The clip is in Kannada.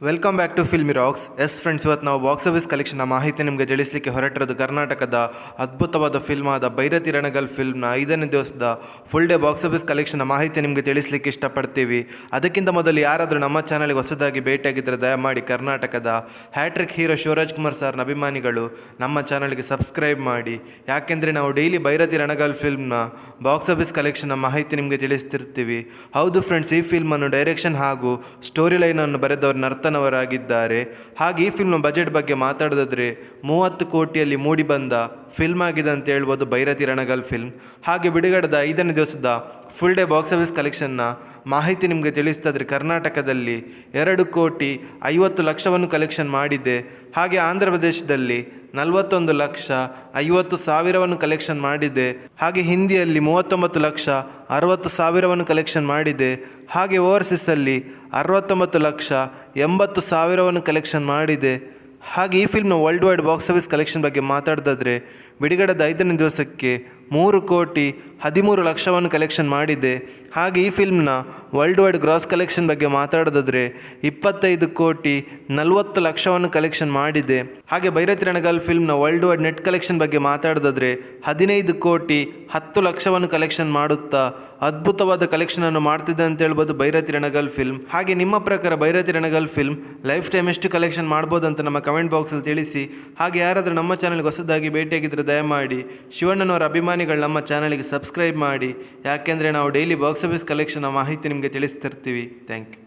Welcome back to filmy rocks. Friends, ಇವತ್ತು ನಾವು ಬಾಕ್ಸ್ ಆಫೀಸ್ ಕಲೆಕ್ಷನ್ನ ಮಾಹಿತಿ ನಿಮಗೆ ತಿಳಿಸಲಿಕ್ಕೆ ಹೊರಟಿರೋದು ಕರ್ನಾಟಕದ ಅದ್ಭುತವಾದ ಫಿಲ್ಮ್ ಆದ ಭೈರತಿ ರಣಗಲ್ ಫಿಲ್ಮ್ನ 5ನೇ ದಿವಸದ ಫುಲ್ ಡೇ ಬಾಕ್ಸ್ ಆಫೀಸ್ ಕಲೆಕ್ಷನ್ನ ಮಾಹಿತಿ ನಿಮಗೆ ತಿಳಿಸಲಿಕ್ಕೆ ಇಷ್ಟಪಡ್ತೀವಿ. ಅದಕ್ಕಿಂತ ಮೊದಲು ಯಾರಾದರೂ ನಮ್ಮ ಚಾನಲ್ಗೆ ಹೊಸದಾಗಿ ಭೇಟಿಯಾಗಿದ್ದರೆ ದಯಮಾಡಿ ಕರ್ನಾಟಕದ ಹ್ಯಾಟ್ರಿಕ್ ಹೀರೋ ಶಿವರಾಜ್ ಕುಮಾರ್ ಸರ್ನ ಅಭಿಮಾನಿಗಳು ನಮ್ಮ ಚಾನಲ್ಗೆ ಸಬ್ಸ್ಕ್ರೈಬ್ ಮಾಡಿ. ಯಾಕೆಂದರೆ ನಾವು ಡೈಲಿ ಭೈರತಿ ರಣಗಲ್ ಫಿಲ್ಮ್ನ ಬಾಕ್ಸ್ ಆಫೀಸ್ ಕಲೆಕ್ಷನ್ನ ಮಾಹಿತಿ ನಿಮಗೆ ತಿಳಿಸ್ತಿರ್ತೀವಿ. ಹೌದು ಫ್ರೆಂಡ್ಸ್, ಈ ಫಿಲ್ಮನ್ನು ಡೈರೆಕ್ಷನ್ ಹಾಗೂ ಸ್ಟೋರಿ ಲೈನನ್ನು ಬರೆದವರು ನರ್ತನವರಾಗಿದ್ದಾರೆ. ಹಾಗೆ ಈ ಫಿಲ್ಮ್ ಬಜೆಟ್ ಬಗ್ಗೆ ಮಾತಾಡೋದಾದರೆ 30 ಕೋಟಿಯಲ್ಲಿ ಮೂಡಿ ಬಂದ ಫಿಲ್ಮ್ ಆಗಿದೆ ಅಂತ ಹೇಳ್ಬೋದು ಭೈರತಿ ರಣಗಲ್ ಫಿಲ್ಮ್. ಹಾಗೆ ಬಿಡುಗಡೆದ 5ನೇ ದಿವಸದ ಫುಲ್ ಡೇ ಬಾಕ್ಸ್ ಆಫೀಸ್ ಕಲೆಕ್ಷನ್ನ ಮಾಹಿತಿ ನಿಮಗೆ ತಿಳಿಸ್ತಾದ್ರೆ ಕರ್ನಾಟಕದಲ್ಲಿ 2,50,00,000 ಕಲೆಕ್ಷನ್ ಮಾಡಿದೆ. ಹಾಗೆ ಆಂಧ್ರ ಪ್ರದೇಶದಲ್ಲಿ 41,50,000 ಕಲೆಕ್ಷನ್ ಮಾಡಿದೆ. ಹಾಗೆ ಹಿಂದಿಯಲ್ಲಿ 39,60,000 ಕಲೆಕ್ಷನ್ ಮಾಡಿದೆ. ಹಾಗೆ ಓವರ್ಸೀಸಲ್ಲಿ 69,80,000 ಕಲೆಕ್ಷನ್ ಮಾಡಿದೆ. ಹಾಗೆ ಈ ಫಿಲ್ಮ್ನ world wide box office collection ಬಗ್ಗೆ ಮಾತಾಡೋದಾದರೆ ಬಿಡುಗಡೆದ 5ನೇ ದಿವಸಕ್ಕೆ 3,13,00,000 ಕಲೆಕ್ಷನ್ ಮಾಡಿದೆ. ಹಾಗೆ ಈ ಫಿಲ್ಮ್ನ ವರ್ಲ್ಡ್ ವೈಡ್ ಗ್ರಾಸ್ ಕಲೆಕ್ಷನ್ ಬಗ್ಗೆ ಮಾತಾಡೋದಾದರೆ 25,40,00,000 ಕಲೆಕ್ಷನ್ ಮಾಡಿದೆ. ಹಾಗೆ ಭೈರತಿ ರಣಗಲ್ ಫಿಲ್ಮ್ನ ವರ್ಲ್ಡ್ ವೈಡ್ ನೆಟ್ ಕಲೆಕ್ಷನ್ ಬಗ್ಗೆ ಮಾತಾಡೋದಾದರೆ 15,10,00,000 ಕಲೆಕ್ಷನ್ ಮಾಡುತ್ತಾ ಅದ್ಭುತವಾದ ಕಲೆಕ್ಷನನ್ನು ಮಾಡ್ತಿದೆ ಅಂತ ಹೇಳ್ಬೋದು ಭೈರತಿ ರಣಗಲ್ ಫಿಲ್ಮ್. ಹಾಗೆ ನಿಮ್ಮ ಪ್ರಕಾರ Bhairathi Ranagal film lifetime ಎಷ್ಟು ಕಲೆಕ್ಷನ್ ಮಾಡ್ಬೋದು ಅಂತ ನಮ್ಮ ಕಮೆಂಟ್ ಬಾಕ್ಸಲ್ಲಿ ತಿಳಿಸಿ. ಹಾಗೆ ಯಾರಾದರೂ ನಮ್ಮ ಚಾನಲ್ಗೆ ಹೊಸದಾಗಿ ಭೇಟಿಯಾಗಿದ್ದರೆ ದಯಮಾಡಿ ಶಿವಣ್ಣನವರ ಅಭಿಮಾನಿಗಳು ನಮ್ಮ ಚಾನಲ್ಗೆ ಸಬ್ಸ್ಕ್ರೈಬ್ ಮಾಡಿ. ಯಾಕೆಂದರೆ ನಾವು ಡೈಲಿ ಬಾಕ್ಸ್ ಆಫೀಸ್ ಕಲೆಕ್ಷನ್ನ ಮಾಹಿತಿ ನಿಮಗೆ ತಿಳಿಸ್ತಿರ್ತೀವಿ. Thank you.